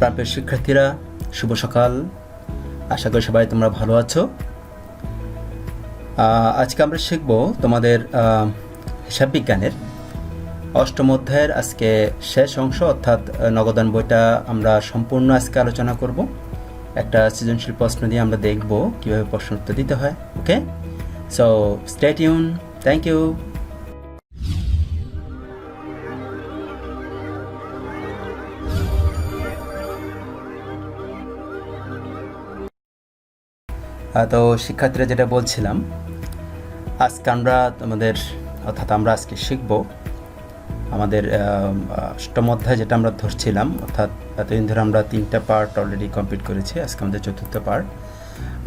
প্রাপ্য শিক্ষার্থীরা শুভ সকাল। আশা করি সবাই তোমরা ভালো আছো। আজকে আমরা শিখব তোমাদের হিসাব বিজ্ঞানের অষ্টম অধ্যায়ের আজকে শেষ অংশ, অর্থাৎ নগদান বইটা আমরা সম্পূর্ণ আজকে আলোচনা করব। একটা সৃজনশীল প্রশ্ন দিয়ে আমরা দেখব কীভাবে প্রশ্ন উত্তর দিতে হয়। Okay, so stay tune. Thank you. তো শিক্ষার্থীরা, যেটা বলছিলাম, আজকে আমরা আজকে শিখব আমাদের অষ্টম অধ্যায়, যেটা আমরা ধরছিলাম, অর্থাৎ এতদিন ধরে আমরা 3টা পার্ট অলরেডি কমপ্লিট করেছি। আজকে আমাদের 4র্থ পার্ট।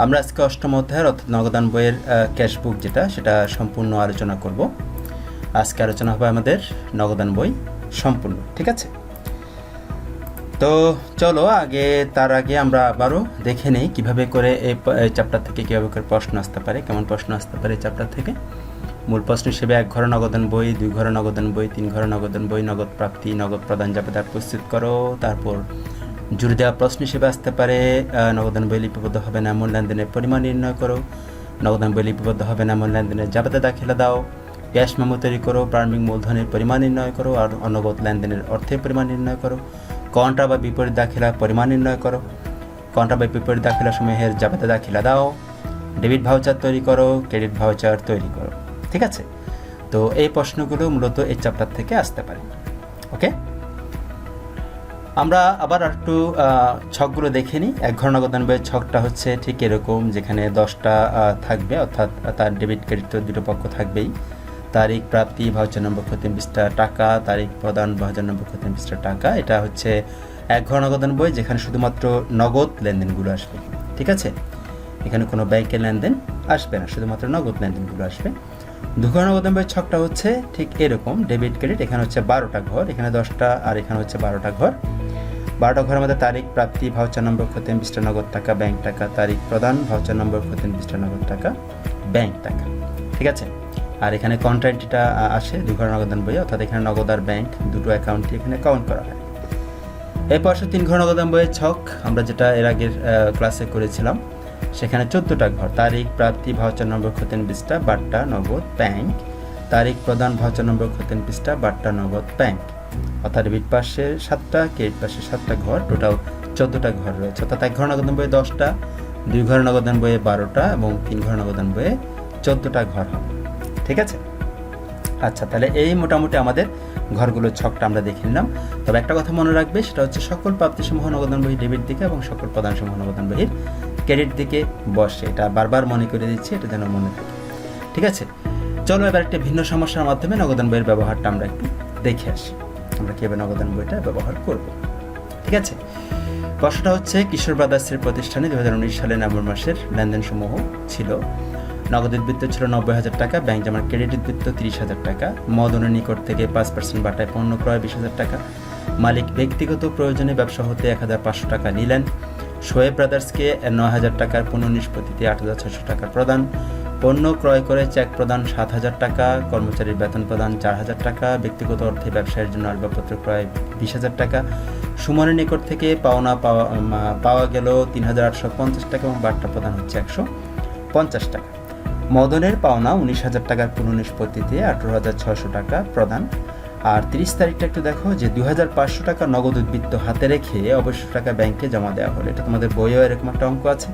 আমরা আজকে অষ্টম অধ্যায়ের অর্থাৎ নগদান বইয়ের ক্যাশ বুক সেটা সম্পূর্ণ আলোচনা করব। আজকে আলোচনা হবে আমাদের নগদান বই সম্পূর্ণ। ঠিক আছে, তো চলো তার আগে আমরা আবারও দেখে নিই কীভাবে করে এই চ্যাপ্টার থেকে কীভাবে করে প্রশ্ন আসতে পারে, কেমন প্রশ্ন আসতে পারে এই চ্যাপ্টার থেকে। মূল প্রশ্ন হিসেবে 1 ঘর নগদান বই, 2 ঘর নগদান বই, 3 ঘর নগদান বই, নগদ প্রাপ্তি, নগদ প্রদান জাবেদা প্রস্তুত করো। তারপর জুড়ে দেওয়া প্রশ্ন হিসেবে আসতে পারে নগদান বই লিপিবদ্ধ হবে না এমন লেনদেনের পরিমাণ নির্ণয় করো, নগদান বই লিপিবদ্ধ হবে না এমন লেনদেনের জাবেদা দাখিলা দাও, ক্যাশ মেমো তৈরি করো, প্রারম্ভিক মূলধনের পরিমাণ নির্ণয় করো, আর অনগদ লেনদেনের অর্থের পরিমাণ নির্ণয় করো, কন্ট্রা বা বিপরীত দাখিলা পরিমাণ নির্ণয় করো, কন্ট্রা বা বিপরীত দাখিলা সমূহের জাবেদা দাখিলা দাও, ডেবিট ভাউচার তৈরি করো, ক্রেডিট ভাউচার তৈরি করো। ঠিক আছে, তো এই প্রশ্নগুলো মূলত এই চ্যাপ্টার থেকে আসতে পারে। ওকে, আমরা আবার একটু ছকগুলো দেখে নিই। 1 ঘর নগদান বইয়ের ছকটা হচ্ছে ঠিক এরকম, যেখানে 10টা থাকবে, অর্থাৎ তার ডেবিট ক্রেডিট তো দুটো পক্ষ থাকবেই। তারিখ প্রাপ্তি ভাউচার নম্বর ক্ষতিম 20টা টাকা, তারিখ প্রদান ভাউচার নম্বর ক্ষতিম 20টা টাকা। এটা হচ্ছে 1 ঘর নগদান বই, যেখানে শুধুমাত্র নগদ লেনদেনগুলো আসবে। ঠিক আছে, এখানে কোনো ব্যাংকের লেনদেন আসবে না, শুধুমাত্র নগদ লেনদেনগুলো আসবে। 2 ঘর নগদান বইয়ের ছকটা হচ্ছে ঠিক এরকম, ডেবিট ক্রেডিট। এখানে হচ্ছে 12টা ঘর, এখানে 10টা, আর এখানে হচ্ছে 12টা ঘর। 12টা ঘরের মধ্যে তারিখ প্রাপ্তি ভাউচার নম্বর ক্ষতিম 20টা নগদ টাকা ব্যাংক টাকা, তারিখ প্রদান ভাউচার নম্বর ক্ষতিম 20টা নগদ টাকা ব্যাংক টাকা। ঠিক আছে, আর এখানে কন্ট্রাক্টটা আসে 2 ঘর নগদান বইয়ে, অর্থাৎ এখানে নগদ আর ব্যাংক দুটো অ্যাকাউন্টই এখানে কাউন্ট করা হয়। এরপর 3 ঘর নগদান বইয়ের ছক, আমরা যেটা এর আগের ক্লাসে করেছিলাম, সেখানে 14টা ঘর, তারিখ প্রাপ্তি ভাউচার নম্বর ক্ষতিম 20টা 12টা নগদ ব্যাংক, তারিখ প্রদান ভাউচার নম্বর ক্ষতিম 20টা 12টা নগদ ব্যাংক। অর্থাৎ ডেবিট পাশে 7টা, ক্রেডিট পাশে 7টা ঘর, টোটাল 14টা ঘর রয়েছে। অর্থাৎ 1 ঘর নগদান বইয়ে 10টা, 2 ঘর নগদান বইয়ে 12টা এবং 3 ঘর নগদান বইয়ে 14টা ঘর হবে। ঠিক আছে, আচ্ছা, তাহলে এই মোটামুটি আমাদের ঘরগুলোর ছকটা আমরা দেখে নিলাম। তবে একটা কথা মনে রাখবে, সেটা হচ্ছে সকল প্রাপ্তিসমূহ নগদান বহি ডেবিট দিকে এবং সকল প্রদানসমূহ নগদান বহির ক্রেডিট দিকে বসে। এটা বারবার মনে করে দিচ্ছি, এটা যেন মনে থাকে। ঠিক আছে, চলো এবার একটা ভিন্ন সমস্যার মাধ্যমে নগদান বইয়ের ব্যবহারটা আমরা একটু দেখে আসি, আমরা কীভাবে নগদান বইটা ব্যবহার করব। ঠিক আছে, প্রশ্নটা হচ্ছে কিশোর ব্রাদার্সের প্রতিষ্ঠানে 2019 সালে নভেম্বর মাসের লেনদেনসমূহ ছিল। নগদ উদ্বৃত্ত ছিল 90,000 টাকা, ব্যাংক জমার ক্রেডিট উদ্বৃত্ত 30,000 টাকা, মদনের নিকট থেকে 5% বাটায় পণ্য ক্রয় 20,000 টাকা, মালিক ব্যক্তিগত প্রয়োজনে ব্যবসা হতে 1,500 টাকা নিলেন, শোয়েব ব্রাদার্সকে 9,000 টাকার পুনঃনিষ্পত্তিতে 8,600 টাকা প্রদান, পণ্য ক্রয় করে চেক প্রদান 7,000 টাকা, কর্মচারীর বেতন প্রদান 4,000 টাকা, ব্যক্তিগত অর্থে ব্যবসায়ের জন্য আসবাবপত্র ক্রয় 20,000 টাকা, সুমনের নিকট থেকে পাওয়া গেল 3,850 টাকা এবং বার্তা প্রদান হচ্ছে 150 টাকা। মদনের পাওনা 19,000 টাকার পুনঃনিষ্পত্তিতে 18,600 টাকা প্রদান। আর 30 তারিখটা একটু দেখো, যে 2,500 টাকা নগদ উদ্বৃত্ত হাতে রেখে অবশ্য টাকা ব্যাংকে জমা দেওয়া হলো। এটা তোমাদের বইয়েও এরকম একটা অঙ্ক আছে,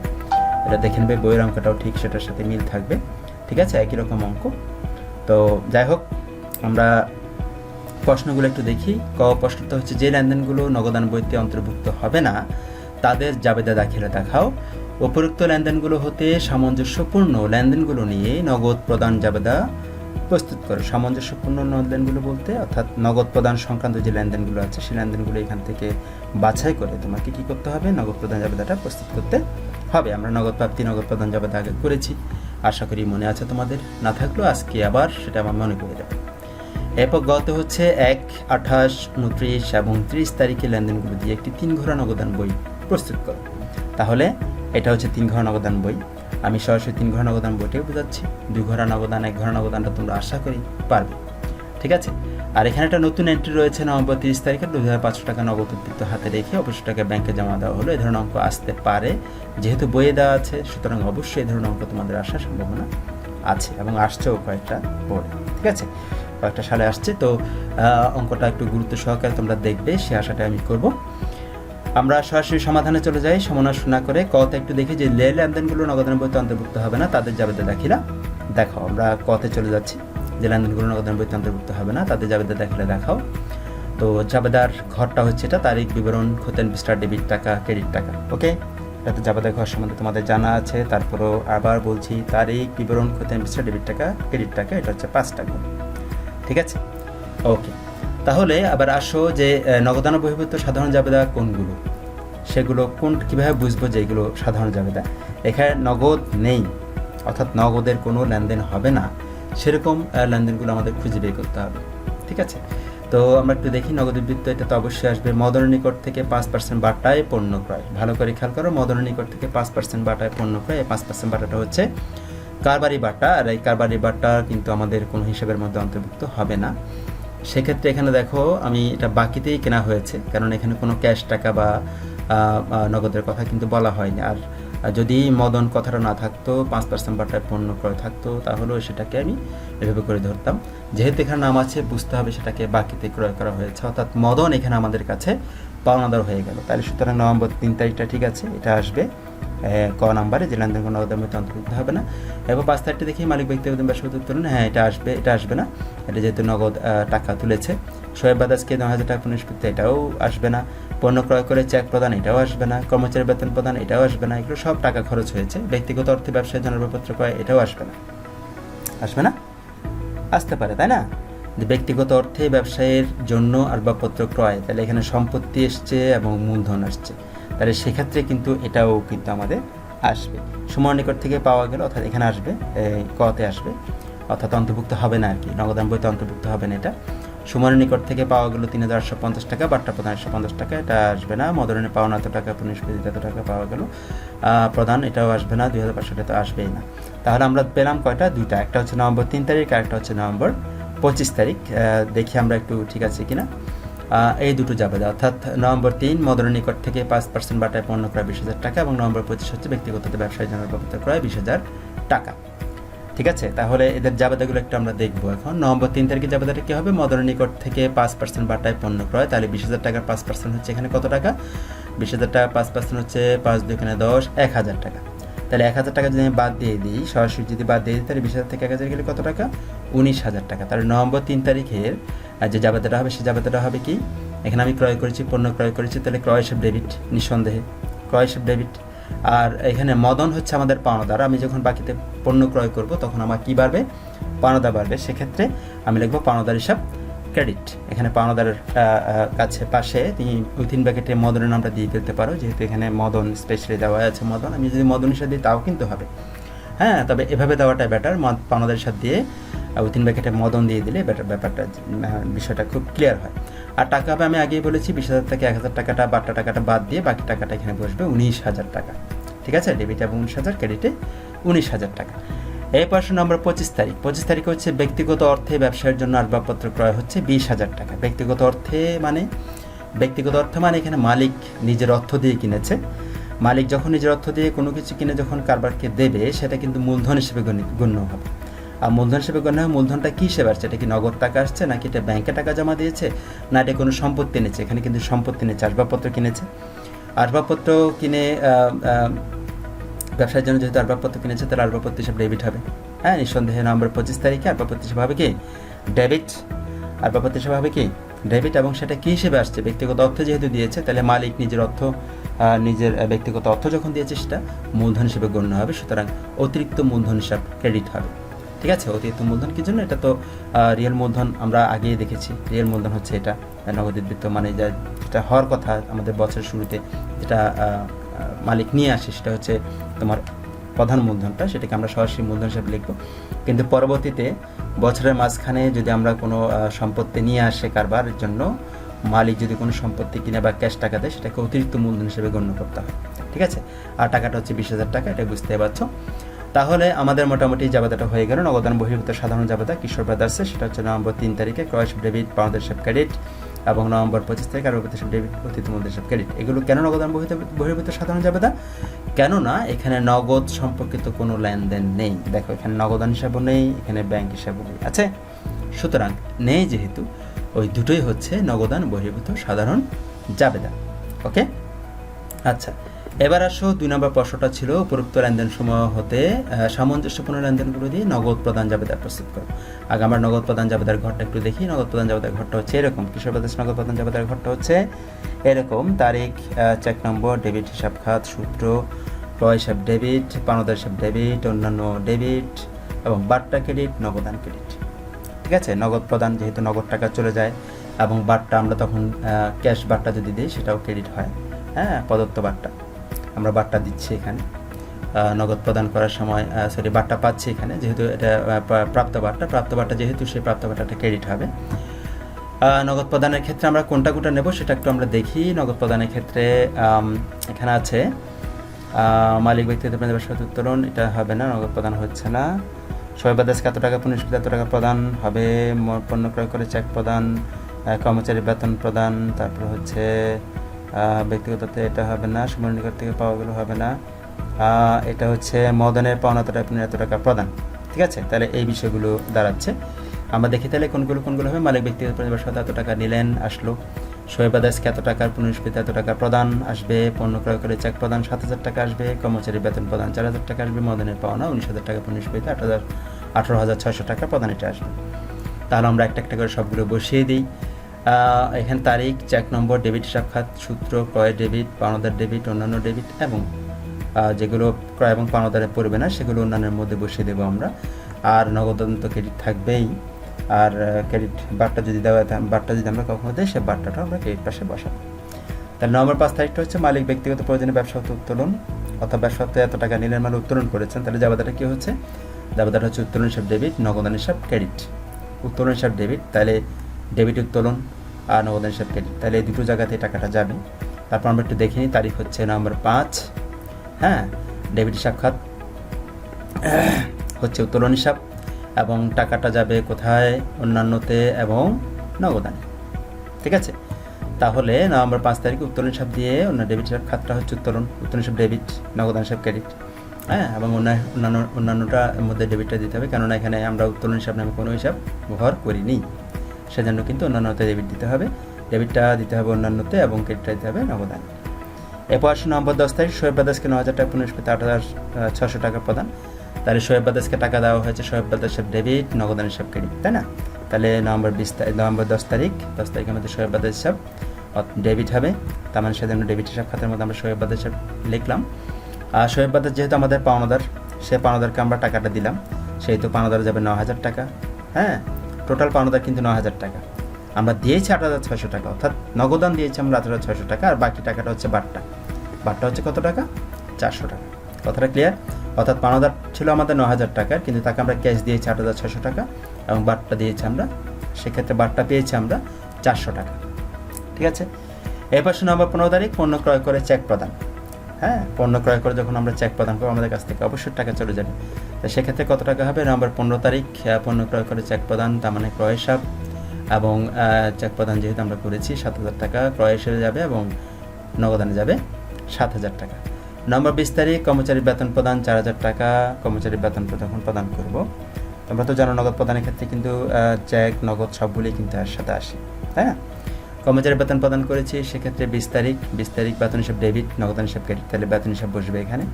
এটা দেখে নেবে, বইয়ের অঙ্কটাও ঠিক সেটার সাথে মিল থাকবে। ঠিক আছে, একই রকম অঙ্ক। তো যাই হোক, আমরা প্রশ্নগুলো একটু দেখি। প্রশ্নটা হচ্ছে, যে লেনদেনগুলো নগদান বইতে অন্তর্ভুক্ত হবে না তাদের জাবেদা দাখিলা দেখাও। উপরোক্ত লেনদেনগুলো হতে সামঞ্জস্যপূর্ণ লেনদেনগুলো নিয়ে নগদ প্রদান জাবেদা প্রস্তুত করো। সামঞ্জস্যপূর্ণ লেনদেনগুলো বলতে, অর্থাৎ নগদ প্রদান সংক্রান্ত যে লেনদেনগুলো আছে, সেই লেনদেনগুলো এখান থেকে বাছাই করে তোমাকে কী করতে হবে, নগদ প্রদান জাবেদাটা প্রস্তুত করতে হবে। আমরা নগদ প্রাপ্তি নগদ প্রদান জাবেদা আগে করেছি, আশা করি মনে আছে তোমাদের। না থাকলেও আজকে আবার সেটা আমার মনে করে দেবে। এরপর গত হচ্ছে 1, 28, 29 এবং 30 তারিখে লেনদেনগুলো দিয়ে একটি 3 ঘর নগদান বই প্রস্তুত করো। তাহলে এটা হচ্ছে 3 ঘর নগদান বই। আমি সরাসরি 3 ঘর নগদান বইটাই বোঝাচ্ছি। 2 ঘর নগদান, 1 ঘর নগদানটা তোমরা আশা করি পারবে। ঠিক আছে, আর এখানে একটা নতুন এন্ট্রি রয়েছে নভেম্বর 30 তারিখে 2500 টাকা নগদ উদ্বৃত্ত হাতে রেখে অবশ্যই টাকা ব্যাংকে জমা দেওয়া হলো। এই ধরনের অঙ্ক আসতে পারে, যেহেতু বইয়ে দেওয়া আছে, সুতরাং অবশ্যই এই ধরনের অঙ্ক তোমাদের আসার সম্ভাবনা আছে এবং আসছেও কয়েকটা বোর্ডে। ঠিক আছে, কয়েকটা সালে আসছে, তো অঙ্কটা একটু গুরুত্ব সহকারে তোমরা দেখবে, সে আশাটা আমি করব। আমরা সরাসরি সমাধানে চলে যাই সমালোচনা করে। কতে একটু দেখি যে লেনদেনগুলো নগদান বইতে অন্তর্ভুক্ত হবে না, তাদের জাবেদা দাখিলা দেখাও। আমরা কতে চলে যাচ্ছি, যে লেনদেনগুলো নগদান বইতে অন্তর্ভুক্ত হবে না তাদের জাবেদা দাখিলা দেখাও। তো জাবেদার ঘরটা হচ্ছে এটা, তারিখ বিবরণ, খতিয়ান বিস্তার, ডেবিট টাকা, ক্রেডিট টাকা। ওকে, এটাতে জাবেদা ঘর সম্বন্ধে তোমাদের জানা আছে। তারপরও আবার বলছি, তারিখ বিবরণ, খতিয়ান বিস্তার, ডেবিট টাকা, ক্রেডিট টাকা, এটা হচ্ছে 5টা ঘর। ঠিক আছে, ওকে। তাহলে আবার আসো যে নগদান বহির্ভূত সাধারণ জাবেদা কোনগুলো, সেগুলো কীভাবে বুঝবো যে এগুলো সাধারণ জাবেদা। এখানে নগদ নেই, অর্থাৎ নগদের কোনো লেনদেন হবে না, সেরকম লেনদেনগুলো আমাদের খুঁজে বের করতে হবে। ঠিক আছে, তো আমরা একটু দেখি নগদ উদ্বৃত্ত। এটা তো অবশ্যই আসবে মদনের নিকট থেকে 5% বাটায় পণ্য ক্রয়। ভালো করে খেয়াল করো, মদনের নিকট থেকে 5% বাটায় পণ্য ক্রয়। এই 5% বাটাটা হচ্ছে কারবারি বাটা, আর এই কারবারি বাটা কিন্তু আমাদের কোনো হিসাবের মধ্যে অন্তর্ভুক্ত হবে না। সেক্ষেত্রে এখানে দেখো আমি এটা বাকিতেই কেনা হয়েছে, কারণ এখানে কোনো ক্যাশ টাকা বা নগদের কথা কিন্তু বলা হয়নি। আর যদি মদন কথাটা না থাকতো, 5% বাটায় পণ্য ক্রয় থাকতো, তাহলেও সেটাকে আমি এভাবে করে ধরতাম। যেহেতু এখানে নাম আছে, বুঝতে হবে সেটাকে বাকিতে ক্রয় করা হয়েছে, অর্থাৎ মদন এখানে আমাদের কাছে পাওনাদার হয়ে গেল। তাহলে সুতরাং নভেম্বর 3 তারিখটা ঠিক আছে, এটা আসবে ক নাম্বারে, যে লেনদেন কোনো নগদের মধ্যে অন্তর্ভুক্ত হবে না। এবং 5 তারিখটা দেখি মালিক ব্যক্তিগত ব্যবসায়িক উত্তোলন, হ্যাঁ এটা আসবে, এটা আসবে না, এটা যেহেতু নগদ টাকা তুলেছে। শোয়েব বাদাসকে 9,000 টাকা নিষ্পত্তি, এটাও আসবে না। পণ্য ক্রয় করে চেক প্রদান, এটাও আসবে না। কর্মচারী বেতন প্রদান, এটাও আসবে না। এগুলো সব টাকা খরচ হয়েছে। ব্যক্তিগত অর্থে ব্যবসায় জনবরপত্র ক্রয়, এটাও আসবে না। আসবে না, আসতে পারে, তাই না? যে ব্যক্তিগত অর্থে ব্যবসায়ের জন্য আসবাবপত্র ক্রয়, তাহলে এখানে সম্পত্তি এসছে এবং মূলধন আসছে, তাহলে সেক্ষেত্রে কিন্তু এটাও কিন্তু আমাদের আসবে। সময়ের নিকট থেকে পাওয়া গেল, অর্থাৎ এখানে আসবে, কতে আসবে, অর্থাৎ অন্তর্ভুক্ত হবে না আর কি, নগদান বইতে অন্তর্ভুক্ত হবে না এটা। সময়ের নিকট থেকে পাওয়া গেল 3,850 টাকা, বাট্টা প্রদান 150 টাকা, এটা আসবে না। মদনের পাওনা এত টাকা, পুনঃস্ফীতি এত টাকা পাওয়া গেল, প্রদান এটাও আসবে না। 2,500 টাকা তো আসবেই না। তাহলে আমরা পেলাম কয়টা? দুইটা, একটা হচ্ছে নভেম্বর 3 তারিখ, আর একটা হচ্ছে নভেম্বর 25 তারিখ। দেখি আমরা একটু ঠিক আছে কিনা। এই দুটো যাবে, অর্থাৎ নভেম্বর 3 মদনের নিকট থেকে 5% বাটায় পণ্য ক্রয় 20,000 টাকা, এবং নভেম্বর 25 হচ্ছে ব্যক্তিগত ব্যবসায়ী জনবরপত্র ক্রয় 20,000 টাকা। ঠিক আছে, তাহলে এদের জাবেদাগুলো একটু আমরা দেখবো এখন। নভেম্বর 3 তারিখে জাবেদাটা কী হবে? মদনের নিকট থেকে 5% বাটায় পণ্য ক্রয়, তাহলে 20,000 টাকার 5% হচ্ছে এখানে কত টাকা? 20,000 টাকা 5% হচ্ছে 5 2 10, 1,000 টাকা। তাহলে 1,000 টাকা যদি আমি বাদ দিয়ে দিই, সরাসরি যদি বাদ দিয়ে দিই, তাহলে 20,000 থেকে 1,000 গেলে কত টাকা? 19,000 টাকা। তাহলে নভেম্বর 3 তারিখের যে জাবেদাটা হবে, সেই জাবেদাটা হবে কি? এখানে আমি ক্রয় করেছি, পণ্য ক্রয় করেছি, তাহলে ক্রয় হিসেব ডেবিট, নিঃসন্দেহে ক্রয় হিসেব ডেবিট। আর এখানে মদন হচ্ছে আমাদের পাওনাদার। আমি যখন বাকিতে পণ্য ক্রয় করব, তখন আমার কী বাড়বে? পাওনাদার বাড়বে। সেক্ষেত্রে আমি লিখব পাওনাদার হিসাব ক্রেডিট। এখানে পাওনাদারের কাছে পাশে তুমি উইথিন ব্র্যাকেটে মদনের নামটা দিয়ে দিতে পারো, যেহেতু এখানে মদন স্পেশালি দেওয়া আছে মদন। আমি যদি মদন হিসাব দিই, তাও কিন্তু হবে, হ্যাঁ, তবে এভাবে দেওয়াটা বেটার। পাওনাদার হিসাব দিয়ে উইথিন ব্র্যাকেটে মদন দিয়ে দিলে ব্যাপারটা বিষয়টা খুব ক্লিয়ার হয়। আর টাকা হবে, আমি আগেই বলেছি, 20,000 থেকে 1,000 টাকাটা বাট্টা টাকাটা বাদ দিয়ে বাকি টাকাটা এখানে বসবে 19,000 টাকা। ঠিক আছে, ডেবিটে এবং 19,000, ক্রেডিটে 19,000 টাকা। এরপর নম্বর 25 তারিখ। 25 তারিখে হচ্ছে ব্যক্তিগত অর্থে ব্যবসায়ের জন্য আসবাবপত্র ক্রয় হচ্ছে 20,000 টাকা। ব্যক্তিগত অর্থে মানে এখানে মালিক নিজের অর্থ দিয়ে কিনেছে। মালিক যখন নিজের অর্থ দিয়ে কোনো কিছু কিনে যখন কারবারকে দেবে, সেটা কিন্তু মূলধন হিসেবে গণ্য হবে। আর মূলধন হিসেবে গণ্য হয়, মূলধনটা কী হিসেবে আসছে? এটা কি নগদ টাকা আসছে, নাকি এটা ব্যাংকে টাকা জমা দিয়েছে, না এটা কোনো সম্পত্তি এনেছে? এখানে কিন্তু সম্পত্তি নিয়েছে, আসবাবপত্র কিনেছে। আসবাবপত্র কিনে ব্যবসার জন্য যেহেতু আসবাবপত্র কিনেছে, তাহলে আসবাবপত্র হিসাব ডেবিট হবে। হ্যাঁ, নিঃসন্দেহে নভেম্বর 25 তারিখে আসবাবপত্র হিসাবে হবে কি? ডেবিট। আসবাবপত্র হিসাবে হবে কি? ডেবিট। এবং সেটা কী হিসেবে আসছে? ব্যক্তিগত অর্থ যেহেতু দিয়েছে, তাহলে মালিক নিজের ব্যক্তিগত অর্থ যখন দিয়েছে, সেটা মূলধন হিসেবে গণ্য হবে। সুতরাং অতিরিক্ত মূলধন হিসাব ক্রেডিট হবে। ঠিক আছে, অতিরিক্ত মূলধন কী জন্য? এটা তো রিয়েল মূলধন আমরা আগেই দেখেছি। রিয়েল মূলধন হচ্ছে এটা নগদ উদ্বৃত্ত, মানে যেটা হওয়ার কথা আমাদের বছরের শুরুতে, যেটা মালিক নিয়ে আসে, সেটা হচ্ছে তোমার প্রধান মূলধনটা, সেটাকে আমরা সরাসরি মূলধন হিসেবে লিখব। কিন্তু পরবর্তীতে বছরের মাঝখানে যদি আমরা কোনো সম্পত্তি নিয়ে আসে কারবারের জন্য, মালিক যদি কোনো সম্পত্তি কিনে বা ক্যাশ টাকা দেয়, সেটাকে অতিরিক্ত মূলধন হিসেবে গণ্য করতে হয়। ঠিক আছে, আর টাকাটা হচ্ছে 20,000 টাকা, এটা বুঝতে পারছো। তাহলে আমাদের মোটামুটি জাবেদাটা হয়ে গেল। নগদান বহির্ভূত সাধারণ জাবেদা কিশোর ব্রাদার্সের, সেটা হচ্ছে নভেম্বর 3 তারিখে ক্রয় হিসাব ডেবিট, পাওনাদার হিসাব ক্রেডিট, এবং নভেম্বর 25 তারিখে আরোপিত হিসাব ডেবিট, অতীত মূলধন হিসাব ক্রেডিট। এগুলো কেন নগদান বহির্ভূত সাধারণ জাবেদা? কেননা এখানে নগদ সম্পর্কিত কোনো লেনদেন নেই। দেখো এখানে নগদান হিসাবও নেই, এখানে ব্যাংক হিসাবও নেই, আছে। সুতরাং নেই যেহেতু, ওই দুটোই হচ্ছে নগদান বহির্ভূত সাধারণ জাবেদা। ওকে, আচ্ছা, এবার আসো 2 নম্বর প্রশ্নটা ছিল উপরোক্ত লেনদেন সমূহ হতে সামঞ্জস্যপূর্ণ লেনদেনগুলো দিয়ে নগদ প্রদান জাবেদা প্রস্তুত করো। আগে আমরা নগদ প্রদান জাবেদার ঘরটা একটু দেখি। নগদ প্রদান জাবেদার ঘরটা হচ্ছে এরকম। কিশোর ব্রাদার্স নগদ প্রদান জাবেদার ঘরটা হচ্ছে এরকম। তারিখ, চেক নম্বর, ডেবিট হিসাব খাত, সূত্র, ক্রয় হিসাব ডেবিট, পাওনাদার হিসাব ডেবিট, অন্যান্য ডেবিট, এবং বার্তা ক্রেডিট, নগদান ক্রেডিট। ঠিক আছে, নগদ প্রদান যেহেতু নগদ টাকা চলে যায়, এবং বার্তা আমরা তখন ক্যাশ বার্তা যদি দিই সেটাও ক্রেডিট হয়। হ্যাঁ, প্রদত্ত বার্তা আমরা বার্তা দিচ্ছি এখানে নগদ প্রদান করার সময়, বার্তা পাচ্ছি এখানে, যেহেতু এটা প্রাপ্ত বার্তা যেহেতু সেই প্রাপ্ত বার্তাটা ক্রেডিট হবে। নগদ প্রদানের ক্ষেত্রে আমরা কোনটা নেব সেটা একটু আমরা দেখি। নগদ প্রদানের ক্ষেত্রে এখানে আছে মালিক ব্যক্তিগত ব্যবসায়িক উত্তোলন, এটা হবে না, নগদ প্রদান হচ্ছে না। শোয়েব ব্রাদার্সকে এত টাকা, পুনঃস্ফীতি এত টাকা প্রদান হবে, পণ্য ক্রয় করে চেক প্রদান, কর্মচারী বেতন প্রদান, তারপর হচ্ছে ব্যক্তিগততে এটা হবে না, সুমন নিকট থেকে পাওয়াগুলো হবে না, এটা হচ্ছে মদনের পাওনা এত টাকা প্রদান। ঠিক আছে, তাহলে এই বিষয়গুলো দাঁড়াচ্ছে। আমরা দেখি তাহলে কোনগুলো হবে। মালিক ব্যক্তিগত ব্যবসায়িক এত টাকা নিলেন, আসলো। শোয়েব ব্রাদার্সকে এত টাকার পুনঃস্ফীতি এত টাকা প্রদান আসবে, পণ্য ক্রয় করে চেক প্রদান 7,000 টাকা আসবে, কর্মচারী বেতন প্রদান 4,000 টাকা আসবে, মদনের পাওনা 19,000 টাকা, পুনঃস্ফীতি 18,600 টাকা প্রদান এটা আসবে। তাহলে আমরা একটা করে সবগুলো বসিয়ে দিই। এখানে তারিখ, চেক নম্বর, ডেবিট হিসাব খাত, সূত্র, ক্রয় ডেবিট, পাওনাদার ডেবিট, অন্যান্য ডেবিট, এবং যেগুলো ক্রয় এবং পাওনাদারে পড়বে না সেগুলো অন্যান্যের মধ্যে বসিয়ে দেবো আমরা। আর নগদান্ত ক্রেডিট থাকবেই। আর ক্রেডিট বার্তা যদি আমরা কখনো দিই, সে বার্তাটা আমরা ক্রেডিট পাশে বসাবো। তাহলে নভেম্বর 5 তারিখটা হচ্ছে মালিক ব্যক্তিগত প্রয়োজনে ব্যবসাগত উত্তোলন, অর্থাৎ ব্যবসাতে এত টাকা নিলেন মাল উত্তোলন করেছেন। তাহলে জাবেদাটা কী হচ্ছে? জাবেদাটা হচ্ছে উত্তোলন হিসাব ডেবিট, নগদান হিসাব ক্রেডিট। উত্তোলন হিসাব ডেবিট, তাহলে ডেবিট উত্তোলন, আর নগদান হিসাব ক্রেডিট, তাহলে এই দুটো জায়গাতে টাকাটা যাবে। তারপর আমরা একটু দেখে নিই। তারিখ হচ্ছে নভেম্বর 5। হ্যাঁ, ডেবিট হিসাব খাত হচ্ছে উত্তোলন হিসাব, এবং টাকাটা যাবে কোথায়? অন্যান্যতে এবং নগদানে। ঠিক আছে, তাহলে নভেম্বর 5 তারিখে উত্তোলন হিসাব দিয়ে অন্য ডেবিট হিসাব খাতটা হচ্ছে উত্তোলন হিসাব ডেবিট, নগদান হিসাব ক্রেডিট। হ্যাঁ, এবং অন্যান্যটার মধ্যে ডেবিটটা দিতে হবে, কেননা এখানে আমরা উত্তোলন হিসাব নামে কোনো হিসাব ব্যবহার করিনি, সেজন্য কিন্তু অন্যান্যতে ডেবিট দিতে হবে। ডেবিটটা দিতে হবে অন্যান্যতে, এবং ক্রেডিটটা দিতে হবে নগদানে। এরপর আসুন নভেম্বর 10 তারিখ শোয়েব ব্রাদার্সকে 9,000 টাকা, পুনঃস্ফীতি 8,600 টাকা প্রদান। তাহলে শোয়েব ব্রাদার্সকে টাকা দেওয়া হয়েছে, শোয়েব ব্রাদার্স হিসাব ডেবিট, নগদান হিসাব ক্রেডিট, তাই না? তাহলে নভেম্বর 10 তারিখের মধ্যে শোয়েব ব্রাদার্স হিসাব ডেবিট হবে। তার মানে সেজন্য ডেবিট হিসাব খাতের মধ্যে আমরা শোয়েব ব্রাদার্স হিসাব লিখলাম। আর শোয়েব ব্রাদার্স যেহেতু আমাদের পাওনাদার, সে পাওনাদারকে আমরা টাকাটা দিলাম, সেহেতু পাওনাদার যাবে 9,000 টাকা। হ্যাঁ, টোটাল পাওনাদার কিন্তু 9,000 টাকা, আমরা দিয়েছি 8,600 টাকা, অর্থাৎ নগদান দিয়েছি আমরা 8,600 টাকা, আর বাকি টাকাটা হচ্ছে বাট্টা হচ্ছে কত টাকা? 400 টাকা। কথাটা ক্লিয়ার? অর্থাৎ পাওনাদার ছিল আমাদের 9,000 টাকার, কিন্তু তাকে আমরা ক্যাশ দিয়েছি 8,600 টাকা, এবং বাট্টা দিয়েছি আমরা, সেক্ষেত্রে বাট্টা পেয়েছি আমরা 400 টাকা। ঠিক আছে, এরপর নভেম্বর 15 তারিখ পণ্য ক্রয় করে চেক প্রদান। হ্যাঁ, পণ্য ক্রয় করে যখন আমরা চেক প্রদান করবো আমাদের কাছ থেকে অবশ্যই টাকা চলে যাবে। তো সেক্ষেত্রে কত টাকা হবে? নভেম্বর 15 তারিখ পণ্য ক্রয় করে চেক প্রদান, তার মানে ক্রয় হিসাব, এবং চেক প্রদান যেহেতু আমরা করেছি 7,000 টাকা ক্রয় হিসেবে যাবে, এবং নগদানে যাবে 7,000 টাকা। নভেম্বর 20 তারিখ কর্মচারী বেতন প্রদান 4,000 টাকা, কর্মচারী বেতন যখন প্রদান করব, তোমরা তো জানো নগদ প্রদানের ক্ষেত্রে কিন্তু চেক, নগদ সবগুলোই কিন্তু এর সাথে আসে, তাই না? কর্মচারী বেতন প্রদান করেছি, সেক্ষেত্রে 20 তারিখ বেতন হিসাব ডেবিট, নগদান হিসাব ক্রেডিট, তাহলে বেতন হিসাব বসবে এখানে।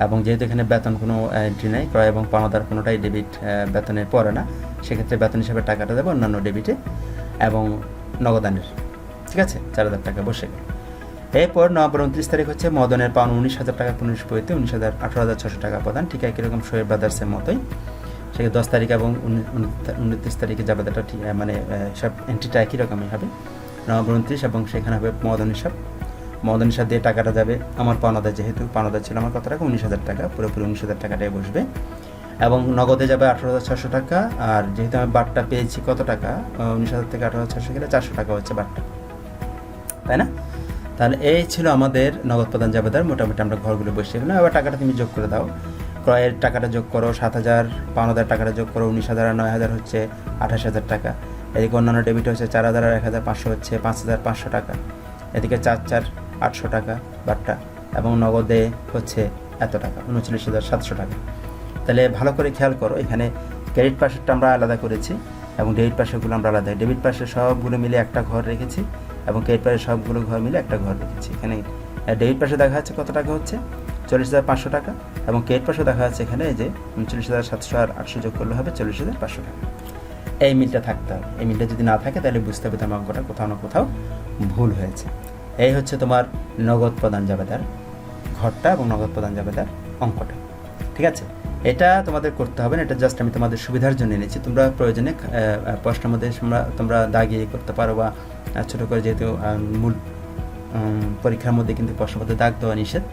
এবং যেহেতু এখানে বেতন কোনো এন্ট্রি নেই, ক্রয় এবং পাওনাদার কোনোটাই ডেবিট বেতনের পরে না, সেক্ষেত্রে বেতন হিসাবে টাকাটা দেবো অন্যান্য ডেবিটে এবং নগদানের। ঠিক আছে, 4,000 টাকা বসে গেল। এরপর নভেম্বর 29 তারিখ হচ্ছে মদনের পাওনা 19,000 টাকা, পুনঃস্ফীতি 18,600 টাকা প্রদান। ঠিক একইরকম শোয়েব ব্রাদার্সের মতোই, সেক্ষেত্রে 10 তারিখ এবং 29 তারিখে জাবেদাটা ঠিক মানে সব এন্ট্রিটা একই রকমই হবে। নভেম্বর 29, এবং সেখানে হবে মদন হিসাব দিয়ে টাকাটা যাবে আমার পাওনাদার, যেহেতু পাওনাদার ছিল আমার কত টাকা? 19,000 টাকা, পুরোপুরি 19,000 টাকাটাই বসবে, এবং নগদে যাবে 18,600 টাকা। আর যেহেতু আমি বাট্টা পেয়েছি কত টাকা? 19,000 থেকে 18,600 গেলে 400 টাকা হচ্ছে বাট্টা, তাই না? তাহলে এই ছিল আমাদের নগদ প্রদান জাবেদার। মোটামুটি আমরা ঘরগুলো বসিয়ে গেলাম। এবার টাকাটা তুমি যোগ করে দাও। ক্রয়ের টাকাটা যোগ করো 7,000, 52,000 টাকাটা যোগ করো 19,000 আর 9,000 হচ্ছে 28,000 টাকা। এদিকে অন্যান্য ডেবিট হচ্ছে 4,000 আর 1,500 হচ্ছে 5,500 টাকা। এদিকে 4,4 800 টাকা বাট্টা, এবং নগদে হচ্ছে এত টাকা 39,700 টাকা। তাহলে ভালো করে খেয়াল করো, এখানে ক্রেডিট পাশেরটা আমরা আলাদা করেছি এবং ডেবিট পাশেরগুলো আমরা আলাদা। ডেবিট পাশের সবগুলো মিলে একটা ঘর রেখেছি এবং ক্রেডিট পাশের সবগুলো ঘর মিলে একটা ঘর রেখেছি। এখানে ডেবিট পাশে দেখা যাচ্ছে কত টাকা হচ্ছে 40,500 টাকা, এবং ক্রেডিট পাশে দেখা যাচ্ছে এখানে এই যে 39,700 আর 800 যোগ করলে হবে 40,500 টাকা। এই মিলটা থাকতে হবে। এই মিলটা যদি না থাকে তাহলে বুঝতে হবে তোমার অঙ্কটা কোথাও না কোথাও ভুল হয়েছে। এই হচ্ছে তোমার নগদ প্রদান জাবেদার ঘরটা এবং নগদ প্রদান জাবেদার অঙ্কটা। ঠিক আছে, এটা তোমাদের করতে হবে না, এটা জাস্ট আমি তোমাদের সুবিধার জন্য এনেছি। তোমরা প্রয়োজনে প্রশ্নের মধ্যে তোমরা দাগিয়ে করতে পারো, বা ছোটো করে, যেহেতু মূল পরীক্ষার মধ্যে কিন্তু প্রশ্নের মধ্যে দাগ দেওয়া নিষেধ।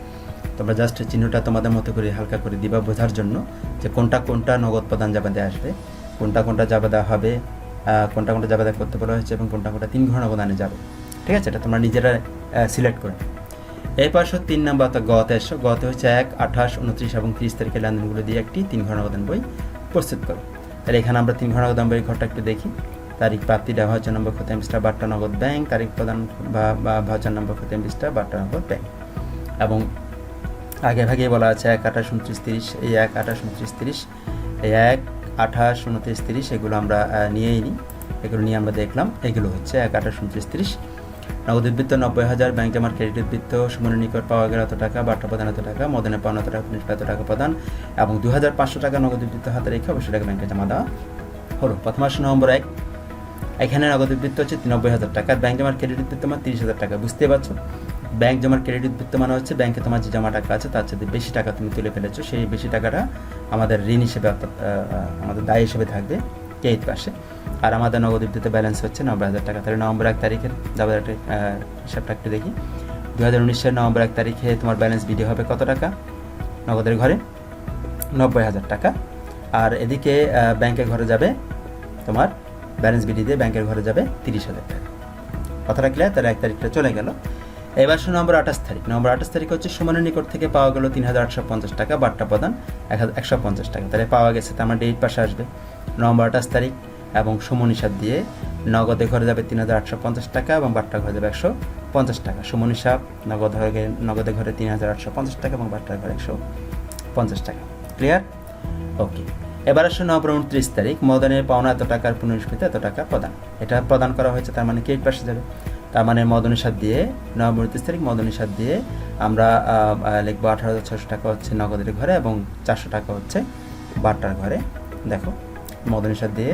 তোমরা জাস্ট চিহ্নটা তোমাদের মতো করে হালকা করে দিবা বোঝার জন্য, যে কোনটা কোনটা নগদ প্রদান জাবেদা আসবে, কোনটা কোনটা জাবেদা হবে, কোনটা কোনটা জাবেদা করতে বলা হয়েছে, এবং কোনটা কোনটা 3 ঘর নগদানে যাবে। ঠিক আছে, এটা তোমরা নিজেরা সিলেক্ট করে। এই পাশে 3 নম্বর গতে এসো। গতে হচ্ছে 1, 28, 29 এবং 30 তারিখের লেনদেনগুলো দিয়ে একটি 3 ঘর নগদান বই প্রস্তুত করো। তাহলে এখানে আমরা 3 ঘর নগদান বই ঘরটা একটু দেখি। তারিখ প্রাপ্তি ভাউচার নম্বর খতিয়ান এমবিসটা বাট্টা নগদ ব্যাংক, তারিখ প্রদান বা ভাউচার নম্বর খতিয়ান এমবিসটা বাট্টা নগদ ব্যাংক। এবং আগে ভাগে বলা আছে 1, 28, 29, 30। এই 1, 28, 29, 30, এই 1, 28, 29, 30 এগুলো আমরা নিয়েই নিই। এগুলো নিয়ে আমরা দেখলাম এগুলো হচ্ছে 1, 28, 29, 30। নগদ উদ্বৃত্ত 90,000, ব্যাংকে আমার ক্রেডিট উদ্বৃত্ত সুমনের নিকট পাওয়া গেল এত টাকা, বাট্টা প্রদান এত টাকা, মদনে পাওয়া এত টাকা, এত টাকা প্রদান, এবং 2,500 টাকা নগদ উদ্বৃত্ত হাতে রেখে অবশ্যই টাকা ব্যাংকে জমা দেওয়া হলো। প্রথম আসে নম্বর 1, এখানে নগদ উদ্বৃত্ত হচ্ছে 90,000 টাকা, ব্যাংক জমার ক্রেডিট উদ্বৃত্ত মানে 30,000 টাকা। বুঝতে পারছো, ব্যাংক জমার ক্রেডিট উদ্বৃত্ত মানে হচ্ছে ব্যাংকে তোমার যে জমা টাকা আছে তার চেয়ে বেশি টাকা তুমি তুলে ফেলেছো, সেই বেশি টাকাটা আমাদের ঋণ হিসেবে, অর্থাৎ আমাদের দায় হিসেবে থাকবে ক্রেডিট পাশে। আর আমাদের নগদ উদ্বৃত্ত ব্যালেন্স হচ্ছে 90,000 টাকা। তাহলে নভেম্বর 1 তারিখের জাবেদাটা হিসাবটা একটু দেখি। 2019 সালের নভেম্বর 1 তারিখে তোমার ব্যালেন্স বিডি হবে কত টাকা নগদের ঘরে? 90,000 টাকা। আর এদিকে ব্যাংকের ঘরে যাবে তোমার ব্যালেন্স বিডি দিয়ে ব্যাংকের ঘরে যাবে 30,000 টাকা। কথাটা ক্লিয়ার? তাহলে 1 তারিখটা চলে গেল। এবার নভেম্বর 28 তারিখ। নভেম্বর 28 তারিখ হচ্ছে সুমনের নিকট থেকে পাওয়া গেল 3,850 টাকা, বাট্টা প্রদান 1,150 টাকা। তাহলে পাওয়া গেছে, তো আমার ডেট পাশে আসবে নভেম্বর 28 তারিখ, এবং সুমন হিসাব দিয়ে নগদে ঘরে যাবে 3,850 টাকা এবং বাট্টা ঘরে যাবে 150 টাকা। সুমন হিসাব নগদে ঘরে 3,850 টাকা এবং বাট্টা ঘরে 150 টাকা। ক্লিয়ার? ওকে। এবার আসলে নভেম্বর 29 তারিখ, মদনের পাওনা এত টাকার পুনঃস্ফীতি এত টাকা প্রদান। এটা প্রদান করা হয়েছে, তার মানে ক্রেডিট পাশে যাবে। তার মানে মদন হিসাব দিয়ে নভেম্বর 29 তারিখ মদন হিসাব দিয়ে আমরা লিখবো 18,600 টাকা হচ্ছে নগদের ঘরে এবং 400 টাকা হচ্ছে বাট্টার ঘরে। দেখো, মদন হিসাব দিয়ে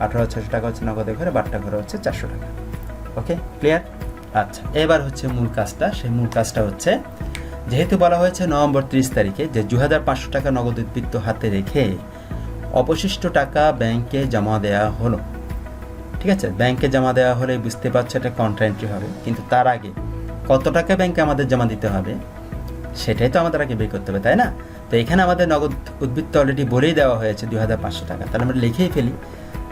18,600 টাকা হচ্ছে নগদের ঘরে, বাট্টা ঘরে হচ্ছে 400 টাকা। ওকে, ক্লিয়ার? আচ্ছা, এবার হচ্ছে মূল কাজটা। সেই মূল কাজটা হচ্ছে, যেহেতু বলা হয়েছে নভেম্বর 30 তারিখে যে 2,500 টাকা নগদ উদ্বৃত্ত হাতে রেখে অবশিষ্ট টাকা ব্যাংকে জমা দেওয়া হলো। ঠিক আছে, ব্যাংকে জমা দেওয়া হলে বুঝতে পারছো এটা কন্ট্রা এন্ট্রি হবে, কিন্তু তার আগে কত টাকা ব্যাংকে আমাদের জমা দিতে হবে সেটাই তো আমাদের আগে বের করতে হবে, তাই না? তো এখানে আমাদের নগদ উদ্বৃত্ত অলরেডি বলেই দেওয়া হয়েছে 2,500 টাকা। তাহলে আমরা লিখেই ফেলি।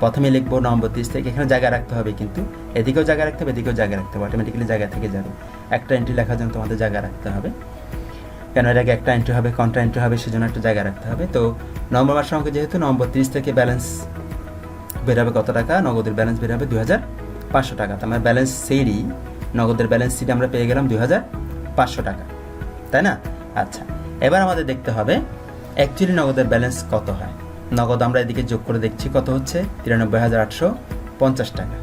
প্রথমে লিখবো নভেম্বর 30 তারিখ, এখানে জায়গা রাখতে হবে, কিন্তু এদিকেও জায়গা রাখতে হবে, এদিকেও জায়গা রাখতে হবে, অটোমেটিক্যালি জায়গা থেকে যাবে। একটা এন্ট্রি লেখার জন্য তোমাদের জায়গা রাখতে হবে, কেন এর আগে একটা এন্ট্রি হবে, কন্ট্রা এন্ট্রি হবে, সেজন্য একটা জায়গা রাখতে হবে। তো নভেম্বর মাসের অঙ্কে যেহেতু নভেম্বর 30 থেকে ব্যালেন্স বেরোবে কত টাকা, নগদের ব্যালেন্স বেরোবে 2,500 টাকা। তো আমার ব্যালেন্স সিডি, নগদের ব্যালেন্স সিডি আমরা পেয়ে গেলাম 2,500 টাকা, তাই না? আচ্ছা, এবার আমাদের দেখতে হবে অ্যাকচুয়ালি নগদের ব্যালেন্স কত হয়। নগদ আমরা এদিকে যোগ করে দেখছি কত হচ্ছে 93,850 টাকা।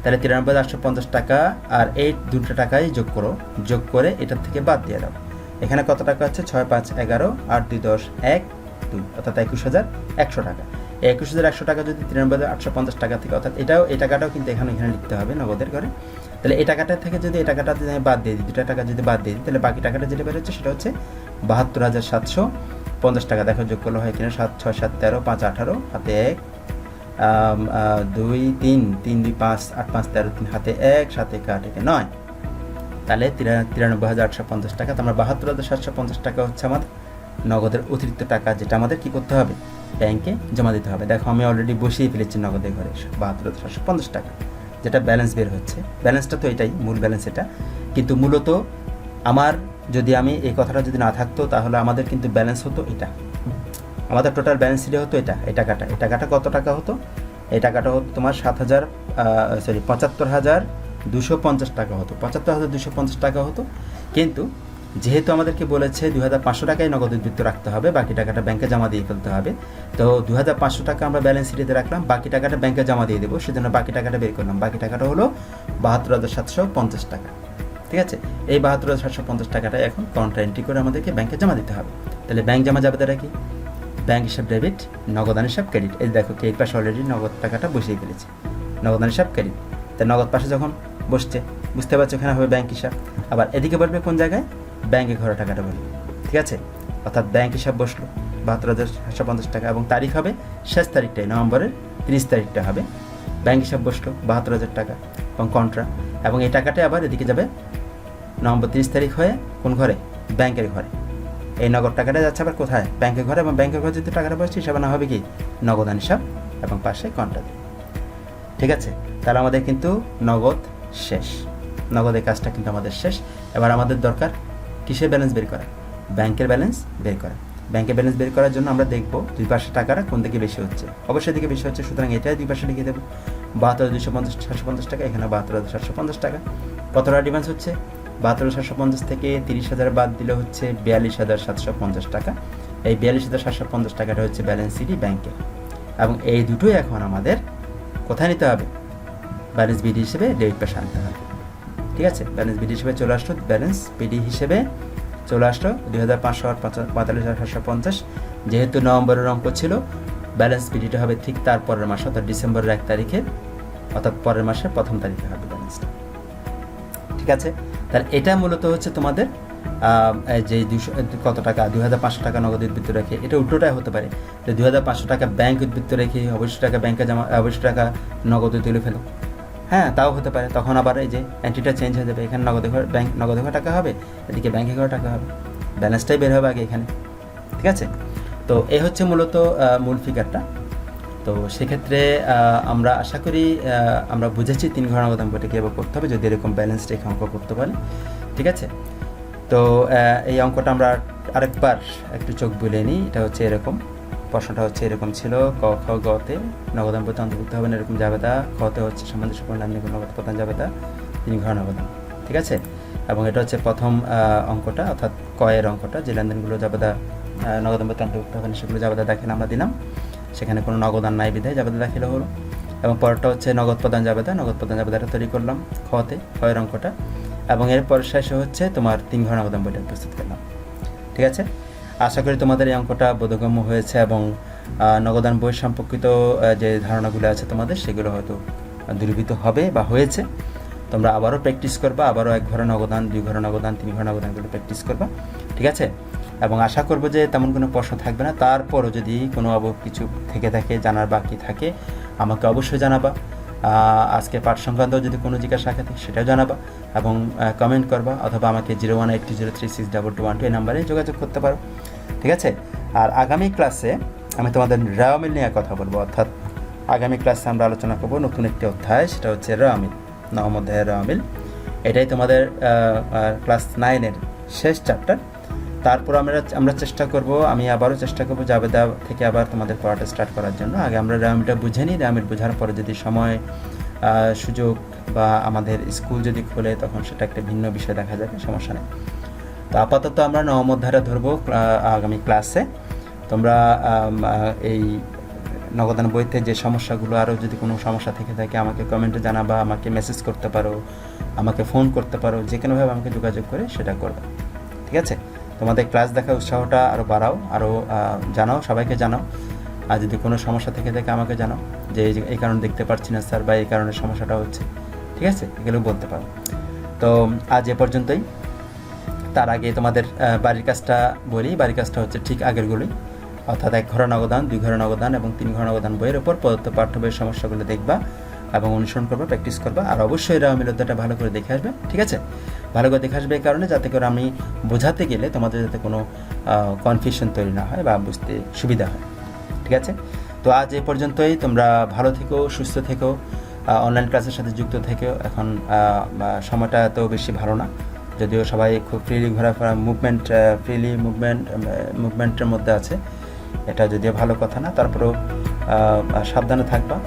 তাহলে 93,850 টাকা আর এই দুটো টাকাই যোগ করো, যোগ করে এটার থেকে বাদ দিয়ে দাও। এখানে কত টাকা হচ্ছে 6, 5, 11, 8, 2, 10, 1, 2, অর্থাৎ 21,100 টাকা। 21,100 টাকা যদি 93,850 টাকা থেকে, অর্থাৎ এই টাকাটাও কিন্তু এখানে লিখতে হবে নগদের ঘরে। তাহলে এই টাকাটা থেকে যদি এই টাকাটা যদি আমি বাদ দিয়ে দিই, 2টা টাকা যদি বাদ দিয়ে দিই, তাহলে বাকি টাকাটা যেটা বেরোচ্ছে সেটা হচ্ছে 72,750 টাকা। দেখো যোগ করলে হয় কিনা, 7, 6, 7, 13, 5, 18, হাতে 1, 2, 3, 3, 2, 5, 8, 5, 13, 3, হাতে 1, 7, 1, 8, 1, 9। তাহলে 93,850 টাকা। তো আমরা 72,750 টাকা হচ্ছে আমাদের নগদের অতিরিক্ত টাকা, যেটা আমাদের কি করতে হবে, ব্যাংকে জমা দিতে হবে। দেখো আমি অলরেডি বসিয়ে ফেলেছি নগদের ঘরে 72,750 টাকা, যেটা ব্যালেন্স বের হচ্ছে। ব্যালেন্সটা তো এটাই, মূল ব্যালেন্স এটা। কিন্তু মূলত আমার যদি আমি এই কথাটা যদি না থাকতো, তাহলে আমাদের কিন্তু ব্যালেন্স হতো এটা, আমাদের টোটাল ব্যালেন্স শিটে হতো এই টাকাটা কত টাকা হতো? এই টাকাটা হতো তোমার ৭৫,250 টাকা হতো, ৭৫,250 টাকা হতো। কিন্তু যেহেতু আমাদেরকে বলেছে 2,500 টাকাই নগদ উদ্বৃত্ত রাখতে হবে, বাকি টাকাটা ব্যাংকে জমা দিয়ে ফেলতে হবে, তো 2,500 টাকা আমরা ব্যালেন্স শিটে রাখলাম, বাকি টাকাটা ব্যাংকে জমা দিয়ে দেবো, সেজন্য বাকি টাকাটা বের করলাম। বাকি টাকাটা হলো ৭২,750 টাকা। ঠিক আছে, এই ৭২,750 টাকাটা এখন কাউন্টার এন্ট্রি করে আমাদেরকে ব্যাংকে জমা দিতে হবে। তাহলে ব্যাংক জমা যাবে তারা কি? ব্যাংক হিসাব ডেবিট, নগদান হিসাব ক্রেডিট। এই দেখো এই পাশে অলরেডি নগদ টাকাটা বসিয়ে ফেলেছি, নগদান হিসাব ক্রেডিট। তাই নগদ পাশে যখন বসছে, বুঝতে পারছো এখানে হবে ব্যাংক হিসাব। আবার এদিকে বলবে কোন জায়গায়? ব্যাংকে ঘরে টাকাটা বলবে। ঠিক আছে, অর্থাৎ ব্যাংক হিসাব বসলো ৭২,750 টাকা, এবং তারিখ হবে শেষ তারিখটাই, নভেম্বরের 30 তারিখটা হবে। ব্যাংক হিসাব বসলো ৭২,000 টাকা এবং কন্ট্রা, এবং এই টাকাটা আবার এদিকে যাবে নভেম্বর 30 তারিখ হয়ে কোন ঘরে? ব্যাংকের ঘরে। এই নগদ টাকাটা যাচ্ছে আবার কোথায়? ব্যাংকের ঘরে, এবং ব্যাংকের ঘরে যদি টাকাটা বসছে হিসাবে না হবে কি? নগদান হিসাব, এবং পাশে কন্ট্রা। ঠিক আছে, তাহলে আমাদের কিন্তু নগদ শেষ, নগদের কাজটা কিন্তু আমাদের শেষ। এবার আমাদের দরকার কিসের ব্যালেন্স বের করা? ব্যাংকের ব্যালেন্স বের করা। ব্যাংকের ব্যালেন্স বের করার জন্য আমরা দেখবো দুই পাশের টাকাটা কোন দিকে বেশি হচ্ছে। অবশ্যই দিকে বেশি হচ্ছে, সুতরাং এটাই দুই পাশে লিখে দেবো। ৭২,250 টাকা, এখানে ৭২,750 টাকা। কত টাকা ডিফারেন্স হচ্ছে? ৭২,750 থেকে 30,000 বাদ দিলে হচ্ছে ৪২,750 টাকা। এই ৪২,750 টাকাটা হচ্ছে ব্যালেন্স সিটি ব্যাংকের, এবং এই দুটোই এখন আমাদের কোথায় নিতে হবে? ব্যালেন্স বিডি হিসেবে ডেবিট পাশে আনতে হবে। ঠিক আছে, ব্যালেন্স বিডি হিসেবে চলে আসলো, ব্যালেন্স বিডি হিসেবে চলে আসলো 2,500 আর 45,750। যেহেতু নভেম্বরের অঙ্ক ছিল, ব্যালেন্স বিডিটা হবে ঠিক তার পরের মাসে, অর্থাৎ ডিসেম্বরের 1 তারিখে, অর্থাৎ পরের মাসের 1ম তারিখে হবে ব্যালেন্সটা। ঠিক আছে, তাহলে এটা মূলত হচ্ছে তোমাদের যে কত টাকা 2,500 টাকা নগদ উদ্বৃত্ত রেখে, এটা উল্টোটাই হতে পারে যে 2,500 টাকা ব্যাংক উদ্বৃত্ত রেখে অবশ্যই টাকা ব্যাংকে জমা, অবশ্যই টাকা নগদে তুলে ফেলো। হ্যাঁ, তাও হতে পারে। তখন আবার এই যে এন্ট্রিটা চেঞ্জ হয়ে যাবে, এখানে নগদে ঘর ব্যাংক নগদে ঘর টাকা হবে, এদিকে ব্যাংকে ঘর টাকা হবে, ব্যালেন্সটাই বের হবে আগে এখানে। ঠিক আছে, তো এই হচ্ছে মূলত মূল ফিগারটা। তো সেক্ষেত্রে আমরা আশা করি আমরা বুঝেছি 3 ঘর নগদ অঙ্কটা কীভাবে করতে হবে যদি এরকম ব্যালেন্স রেখে অঙ্ক করতে পারি। ঠিক আছে, তো এই অঙ্কটা আমরা আরেকবার একটু চোখ বুলিয়ে নিই। এটা হচ্ছে এরকম, প্রশ্নটা হচ্ছে এরকম ছিল, ক খ গতে নগদান প্রতি অন্তর্ভুক্ত হবে না এরকম জাবেদা, খতে হচ্ছে সামঞ্জস্যপূর্ণ নাম নিগুণ নগদ প্রধান জাবেদা, 3 ঘর নগদান। ঠিক আছে, এবং এটা হচ্ছে প্রথম অঙ্কটা, অর্থাৎ ক এর অঙ্কটা, যে লেনদেনগুলো জাবেদা নগদান প্রতি অন্তর্ভুক্ত হবে না সেগুলো জাবেদা দাখিল আমরা দিলাম, সেখানে কোনো নগদান নাই বিধায় জাবেদা দাখিল হলো। এবং পরেরটা হচ্ছে নগদ প্রদান জাবেদা, নগদ প্রদান জাবেদাটা তৈরি করলাম খতে, খ এর অঙ্কটা, এবং এরপর শেষে হচ্ছে তোমার 3 ঘর নগদান বইটা প্রস্তুত করলাম। ঠিক আছে, আশা করি তোমাদের এই অঙ্কটা বোধগম্য হয়েছে, এবং নগদান বই সম্পর্কিত যে ধারণাগুলো আছে তোমাদের সেগুলো হয়তো দূরীভূত হবে বা হয়েছে। তোমরা আবারও প্র্যাকটিস করবা, আবারও 1 ঘর নগদান, 2 ঘর নগদান, 3 ঘর নগদানগুলো প্র্যাকটিস করবা। ঠিক আছে, এবং আশা করবো যে তেমন কোনো প্রশ্ন থাকবে না। তারপরও যদি কোনো কিছু থেকে থাকে, জানার বাকি থাকে, আমাকে অবশ্যই জানাবা। আজকে পাঠ সংক্রান্ত যদি কোনো জিজ্ঞাসা থাকে সেটাও জানাবা, এবং কমেন্ট করবা, অথবা আমাকে 01820362212 এই নাম্বারে যোগাযোগ করতে পারো। ঠিক আছে, আর আগামী ক্লাসে আমি তোমাদের রেওয়ামিল নিয়ে কথা বলবো, অর্থাৎ আগামী ক্লাসে আমরা আলোচনা করবো নতুন একটি অধ্যায়, সেটা হচ্ছে রেওয়ামিল, নবম অধ্যায়ের রেওয়ামিল। এটাই তোমাদের ক্লাস 9-এর শেষ চ্যাপ্টার। তারপর আমরা চেষ্টা করব, আমি আবারও চেষ্টা করবো জাবেদা থেকে আবার তোমাদের পড়াটা স্টার্ট করার জন্য। আগে আমরা রেওয়ামিলটা বুঝে নিই, রেওয়ামিল বোঝার পরে যদি সময় সুযোগ বা আমাদের স্কুল যদি খোলে তখন সেটা একটা ভিন্ন বিষয় দেখা যাবে, সমস্যা নেই। তো আপাতত আমরা নবম অধ্যায়টা ধরবো আগামী ক্লাসে। তোমরা এই নগদান বইতে যে সমস্যাগুলো, আরও যদি কোনো সমস্যা থেকে থাকে আমাকে কমেন্টে জানাবা, আমাকে মেসেজ করতে পারো, আমাকে ফোন করতে পারো, যে কোনোভাবে আমাকে যোগাযোগ করে সেটা করবে। ঠিক আছে, তোমাদের ক্লাস দেখার উৎসাহটা আরও বাড়াও, আরও জানাও, সবাইকে জানাও। আর যদি কোনো সমস্যা থেকে থাকে আমাকে জানাও, যে এই কারণে দেখতে পাচ্ছি না স্যার, বা এই কারণে সমস্যাটা হচ্ছে। ঠিক আছে, এগুলো বলতে পারো। তো আজ এ পর্যন্তই। তার আগে তোমাদের বাড়ির কাজটা বলি। বাড়ির কাজটা হচ্ছে ঠিক আগেরগুলোই, অর্থাৎ 1 ঘর নগদান, 2 ঘর নগদান এবং 3 ঘর নগদান বইয়ের ওপর প্রদত্ত পাঠ্য বইয়ের সমস্যাগুলো দেখবা এবং অনুসরণ করবা, প্র্যাকটিস করবা। আর অবশ্যই রেওয়ামিল অধ্যায়টা ভালো করে দেখে আসবে। ঠিক আছে, ভালো করে দেখে আসবে এই কারণে, যাতে করে আমি বোঝাতে গেলে তোমাদের যাতে কোনো কনফিউশন তৈরি না হয় বা বুঝতে সুবিধা হয়। ঠিক আছে, তো আজ এই পর্যন্তই। তোমরা ভালো থেকো, সুস্থ থেকো, অনলাইন ক্লাসের সাথে যুক্ত থেকো। এখন সময়টা এত বেশি ভালো না, যদিও সবাই খুব ফ্রিলি ঘোরাফেরা, মুভমেন্টের মধ্যে আছে, এটা যদিও ভালো কথা না, তারপরেও সাবধানে থাকবা,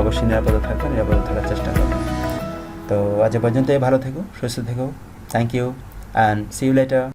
অবশ্যই নিরাপদে থাকবে, নিরাপদে থাকার চেষ্টা করবে। তো আজ পর্যন্তই, ভালো থেকো, সুস্থ থেকো। Thank you and see you letter.